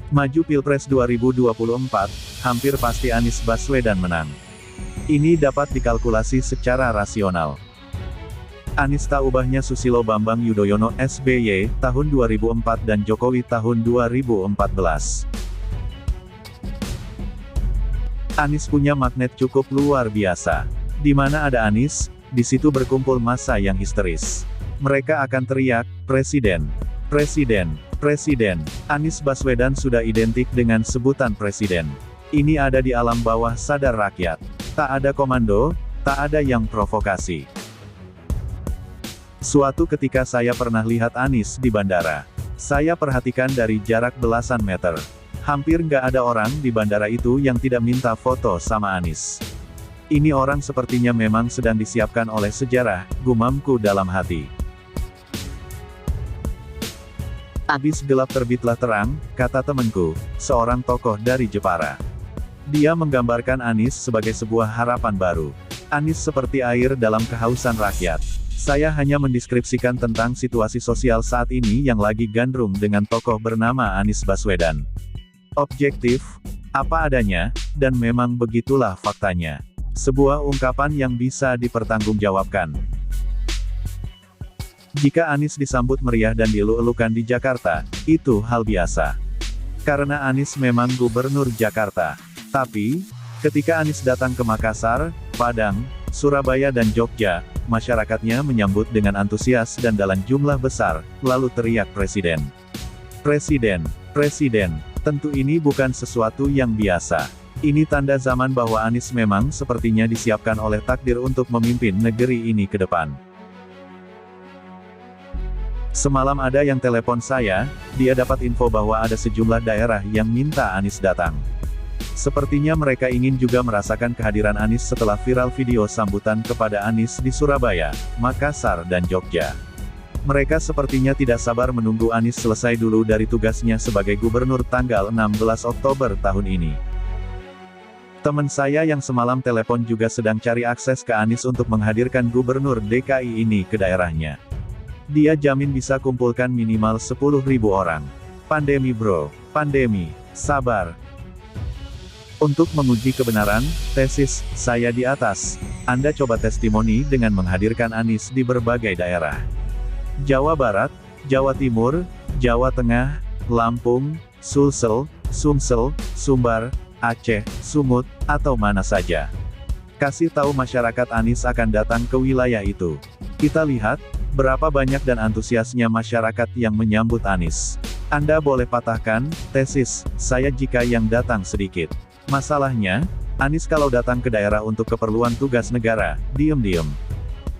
Maju Pilpres 2024, hampir pasti Anies Baswedan menang. Ini dapat dikalkulasi secara rasional. Anies tak ubahnya Susilo Bambang Yudhoyono (SBY) tahun 2004 dan Jokowi tahun 2014. Anies punya magnet cukup luar biasa. Di mana ada Anies, di situ berkumpul massa yang histeris. Mereka akan teriak, "Presiden! Presiden! Presiden!" Anies Baswedan sudah identik dengan sebutan presiden. Ini ada di alam bawah sadar rakyat. Tak ada komando, tak ada yang provokasi. Suatu ketika saya pernah lihat Anies di bandara. Saya perhatikan dari jarak belasan meter. Hampir nggak ada orang di bandara itu yang tidak minta foto sama Anies. Ini orang sepertinya memang sedang disiapkan oleh sejarah, gumamku dalam hati. Habis gelap terbitlah terang, kata temanku, seorang tokoh dari Jepara. Dia menggambarkan Anies sebagai sebuah harapan baru. Anies seperti air dalam kehausan rakyat. Saya hanya mendeskripsikan tentang situasi sosial saat ini yang lagi gandrung dengan tokoh bernama Anies Baswedan. Objektif, apa adanya, dan memang begitulah faktanya. Sebuah ungkapan yang bisa dipertanggungjawabkan. Jika Anies disambut meriah dan dielu-elukan di Jakarta, itu hal biasa. Karena Anies memang gubernur Jakarta. Tapi, ketika Anies datang ke Makassar, Padang, Surabaya dan Jogja, masyarakatnya menyambut dengan antusias dan dalam jumlah besar, lalu teriak presiden. Presiden, presiden, tentu ini bukan sesuatu yang biasa. Ini tanda zaman bahwa Anies memang sepertinya disiapkan oleh takdir untuk memimpin negeri ini ke depan. Semalam ada yang telepon saya, dia dapat info bahwa ada sejumlah daerah yang minta Anies datang. Sepertinya mereka ingin juga merasakan kehadiran Anies setelah viral video sambutan kepada Anies di Surabaya, Makassar dan Jogja. Mereka sepertinya tidak sabar menunggu Anies selesai dulu dari tugasnya sebagai gubernur tanggal 16 Oktober tahun ini. Teman saya yang semalam telepon juga sedang cari akses ke Anies untuk menghadirkan gubernur DKI ini ke daerahnya. Dia jamin bisa kumpulkan minimal 10.000 orang. Pandemi bro, pandemi, sabar. Untuk menguji kebenaran, tesis saya di atas, Anda coba testimoni dengan menghadirkan Anies di berbagai daerah. Jawa Barat, Jawa Timur, Jawa Tengah, Lampung, Sulsel, Sumsel, Sumbar, Aceh, Sumut, atau mana saja. Kasih tahu masyarakat Anies akan datang ke wilayah itu. Kita lihat, berapa banyak dan antusiasnya masyarakat yang menyambut Anies. Anda boleh patahkan tesis saya jika yang datang sedikit. Masalahnya, Anies kalau datang ke daerah untuk keperluan tugas negara, diem-diem.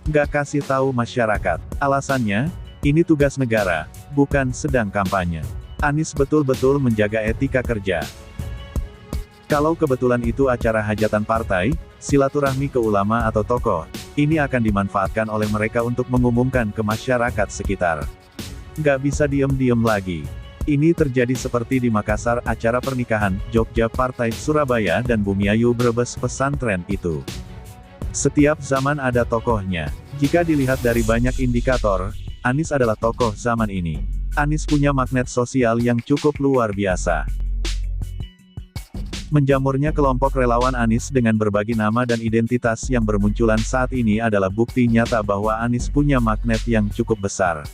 Nggak kasih tahu masyarakat. Alasannya, ini tugas negara, bukan sedang kampanye. Anies betul-betul menjaga etika kerja. Kalau kebetulan itu acara hajatan partai, silaturahmi ke ulama atau tokoh, ini akan dimanfaatkan oleh mereka untuk mengumumkan ke masyarakat sekitar. Nggak bisa diem-diem lagi. Ini terjadi seperti di Makassar, acara pernikahan, Jogja Partai, Surabaya dan Bumiayu Brebes pesantren itu. Setiap zaman ada tokohnya. Jika dilihat dari banyak indikator, Anies adalah tokoh zaman ini. Anies punya magnet sosial yang cukup luar biasa. Menjamurnya kelompok relawan Anies dengan berbagi nama dan identitas yang bermunculan saat ini adalah bukti nyata bahwa Anies punya magnet yang cukup besar.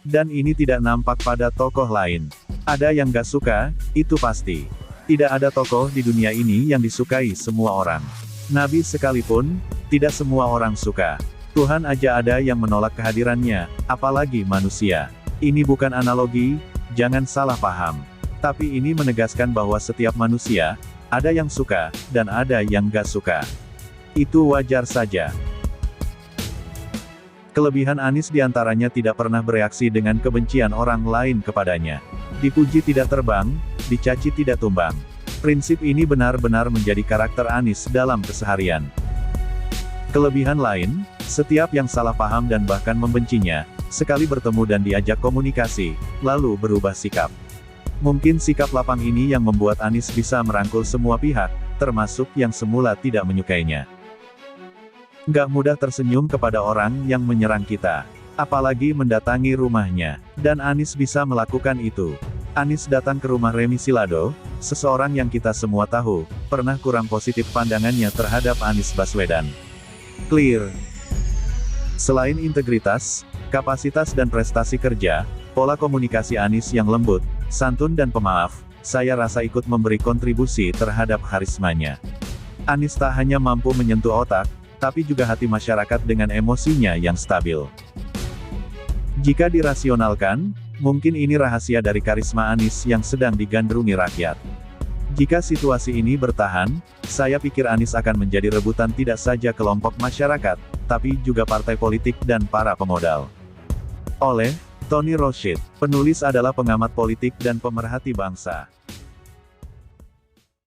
Dan ini tidak nampak pada tokoh lain. Ada yang gak suka, itu pasti. Tidak ada tokoh di dunia ini yang disukai semua orang. Nabi sekalipun, tidak semua orang suka. Tuhan aja ada yang menolak kehadirannya, apalagi manusia. Ini bukan analogi, jangan salah paham. Tapi ini menegaskan bahwa setiap manusia, ada yang suka, dan ada yang gak suka. Itu wajar saja. Kelebihan Anies diantaranya tidak pernah bereaksi dengan kebencian orang lain kepadanya. Dipuji tidak terbang, dicaci tidak tumbang. Prinsip ini benar-benar menjadi karakter Anies dalam keseharian. Kelebihan lain, setiap yang salah paham dan bahkan membencinya, sekali bertemu dan diajak komunikasi, lalu berubah sikap. Mungkin sikap lapang ini yang membuat Anies bisa merangkul semua pihak, termasuk yang semula tidak menyukainya. Nggak mudah tersenyum kepada orang yang menyerang kita, apalagi mendatangi rumahnya, dan Anies bisa melakukan itu. Anies datang ke rumah Remi Silado, seseorang yang kita semua tahu, pernah kurang positif pandangannya terhadap Anies Baswedan. Clear. Selain integritas, kapasitas dan prestasi kerja, pola komunikasi Anies yang lembut, santun dan pemaaf, saya rasa ikut memberi kontribusi terhadap karismanya. Anies tak hanya mampu menyentuh otak, tapi juga hati masyarakat dengan emosinya yang stabil. Jika dirasionalkan, mungkin ini rahasia dari karisma Anies yang sedang digandrungi rakyat. Jika situasi ini bertahan, saya pikir Anies akan menjadi rebutan tidak saja kelompok masyarakat, tapi juga partai politik dan para pemodal. Oleh Tony Rashid, penulis adalah pengamat politik dan pemerhati bangsa.